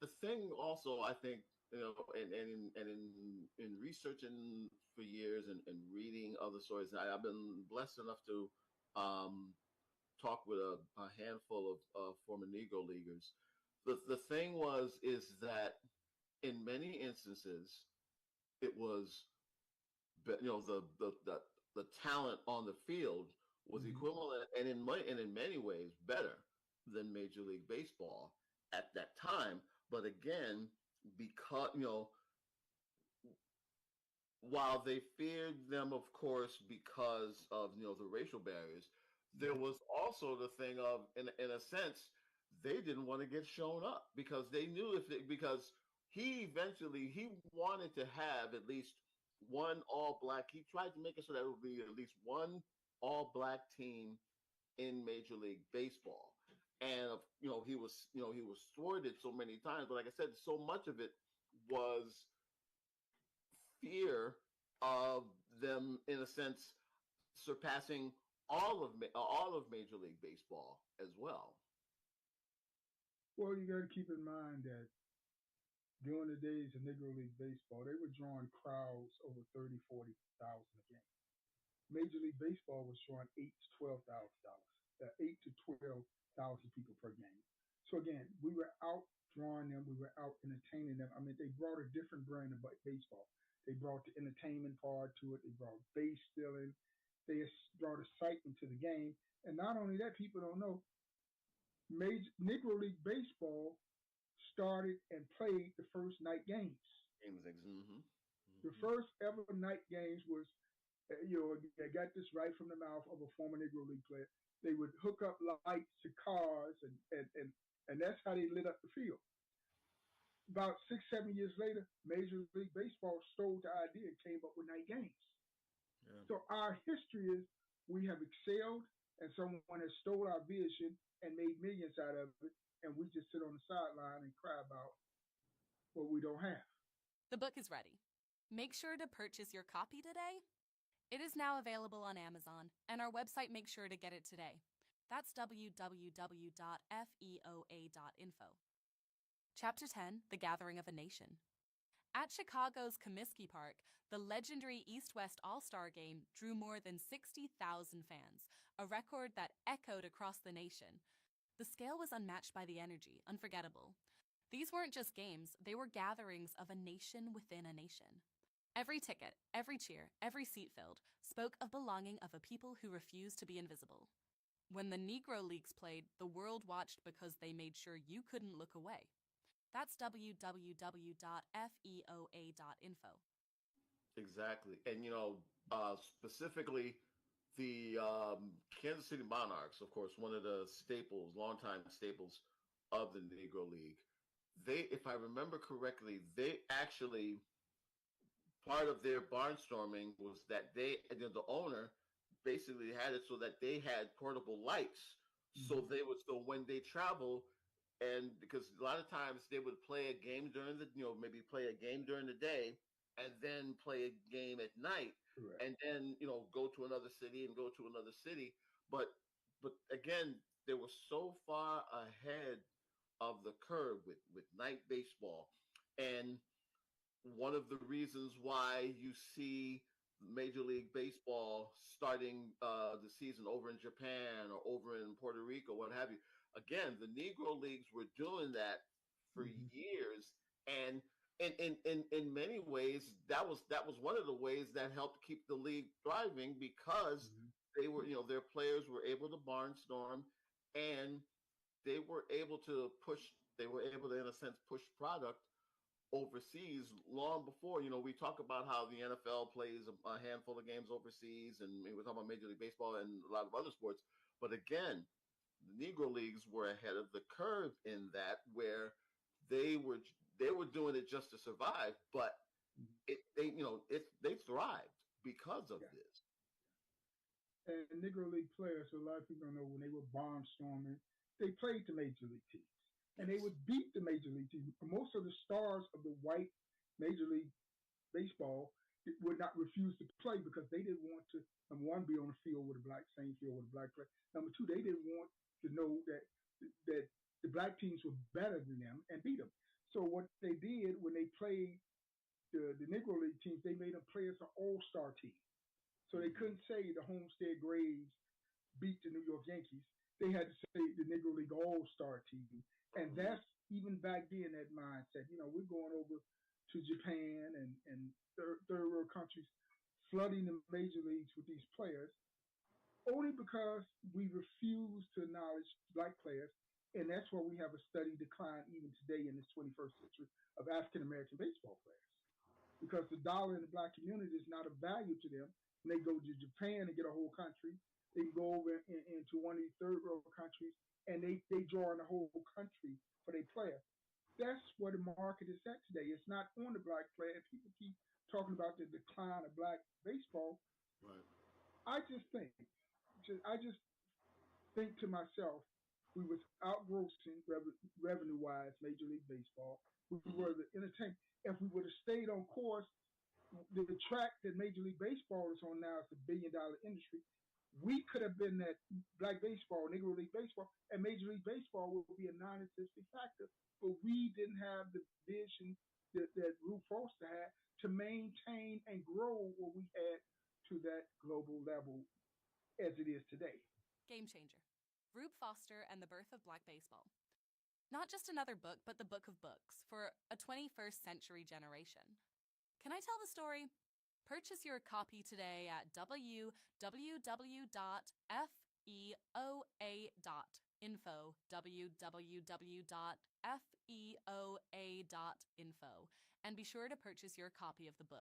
the thing also, I think, and in researching for years and reading other stories, I've been blessed enough to um, talk with a handful of former Negro leaguers. The thing is that in many instances, it was, the talent on the field was Hmm. equivalent, and in many ways better than Major League Baseball at that time. But again, because while they feared them, of course, because of the racial barriers, there Hmm. was also the thing of, in a sense, they didn't want to get shown up because they knew because he wanted to have at least one all black. He tried to make it so that it would be at least one all black team in Major League Baseball. And he was thwarted so many times, but like I said, so much of it was fear of them, in a sense, surpassing all of Major League Baseball as well. Well, you got to keep in mind that during the days of Negro League Baseball, they were drawing crowds over 30, 40,000 a game. Major League Baseball was drawing 8 to 12,000 dollars, 8 to 12,000 people per game. So again, we were out drawing them, we were out entertaining them. I mean, they brought a different brand of baseball. They brought the entertainment part to it. They brought base stealing. They brought excitement to the game. And not only that, people don't know, Negro League Baseball started and played the first night games. Mm-hmm. The Mm-hmm. first ever night games was, I got this right from the mouth of a former Negro League player. They would hook up lights to cars, and that's how they lit up the field. About 6, 7 years later, Major League Baseball stole the idea and came up with night games. Yeah. So our history is we have excelled, and someone has stole our vision and made millions out of it, and we just sit on the sideline and cry about what we don't have. The book is ready. Make sure to purchase your copy today. It is now available on Amazon, and our website makes sure to get it today. That's www.feoa.info. Chapter 10, The Gathering of a Nation. At Chicago's Comiskey Park, the legendary East-West All-Star Game drew more than 60,000 fans, a record that echoed across the nation. The scale was unmatched by the energy, unforgettable. These weren't just games, they were gatherings of a nation within a nation. Every ticket, every cheer, every seat filled spoke of belonging of a people who refused to be invisible. When the Negro Leagues played, the world watched because they made sure you couldn't look away. That's www.feoa.info. Exactly. And specifically the Kansas City Monarchs, of course, one of the staples, longtime staples of the Negro League. If I remember correctly, they actually, part of their barnstorming was that the owner basically had it so that they had portable lights, so Mm-hmm. they would, so when they travel, and because a lot of times they would play a game during the, maybe play a game during the day and then play a game at night, Correct. and then go to another city and go to another city. But again, they were so far ahead of the curve with night baseball. And one of the reasons why you see Major League Baseball starting the season over in Japan or over in Puerto Rico, what have you. Again, the Negro Leagues were doing that for Mm-hmm. years, and in many ways, that was one of the ways that helped keep the league thriving, because Mm-hmm. their players were able to barnstorm, and they were able to, in a sense, push product overseas long before. We talk about how the NFL plays a handful of games overseas, and we're talking about Major League Baseball and a lot of other sports. But again, the Negro Leagues were ahead of the curve in that, where they were they were doing it just to survive, but Mm-hmm. they thrived because of Yeah. this. And Negro League players, so a lot of people don't know, when they were barnstorming, they played the Major League teams. And they Yes. would beat the Major League teams. Most of the stars of the white Major League Baseball would not refuse to play because they didn't want to, number one, be on the field with a black, same field with a black player. Number two, they didn't want to know that the black teams were better than them and beat them. So what they did when they played the Negro League teams, they made them play as an all-star team. So they couldn't say the Homestead Grays beat the New York Yankees. They had to say the Negro League All-Star team. And that's even back then that mindset. You know, we're going over to Japan and third world countries, flooding the major leagues with these players, only because we refuse to acknowledge black players. And that's why we have a steady decline even today in this 21st century of African American baseball players. Because the dollar in the black community is not of value to them. When they go to Japan and get a whole country, they can go over into one of these third world countries and they draw in the whole country for their player. That's where the market is at today. It's not on the black player. People keep talking about the decline of black baseball. Right. I just think to myself, we was outgrossing revenue-wise Major League Baseball. We were the entertainment. If we would have stayed on course, the track that Major League Baseball is on now is a billion-dollar industry. We could have been that black baseball, Negro League Baseball, and Major League Baseball would be a non-existent factor. But we didn't have the vision that Rube Foster had to maintain and grow what we had to that global level as it is today. Game changer. Rube Foster and the Birth of Black Baseball. Not just another book, but the book of books for a 21st century generation. Can I tell the story? Purchase your copy today at www.feoa.info, www.feoa.info, and be sure to purchase your copy of the book.